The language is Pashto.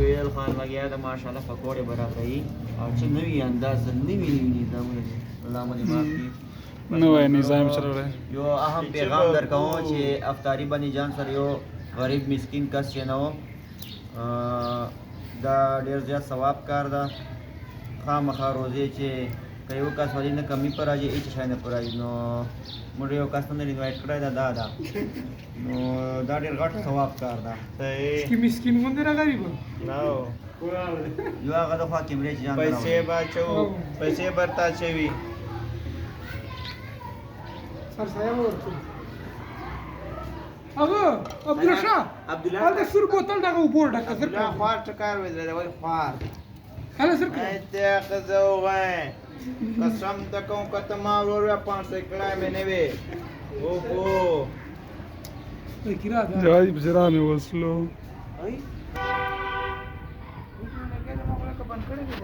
سہیل خان لګیا د ماشاءالله پکوړې برابرې او چې نوی انداز نوی نظامونه دي الله مو دې معاف کړي نوی نظام چلولی یو اهم پیغام درکوم چې افطاری باندې جان سره یو غریب مسکین کس چې نه و دا ډېر زیات ثواب کار ده خامخا روزې چې که یو کس ولې نه کمی پر راځي هېڅ شی نه پر راځي نو موږ یو کس نه انوایټ کړی ده دا نو دا ډېر غټ ثواب کار ده کی مسکین غوندې راغلی به نه یو هغه د خوا کیمرې چې جان پیسې باچو پیسې برتا چوي سر سایه ورته هغه عبدالرشاد هلته سور بوتل دغه اوبو ډکه زر دا خوار ټکار وې دا وای خوار هله زر کړه ته خزو وای قسم ته کوم کته ما ورور 500 کړه مې نه وې او کو کیرا دا جوادی بزرا مې وسلو ای څنګه کېږي ما ولا کبن کړی دی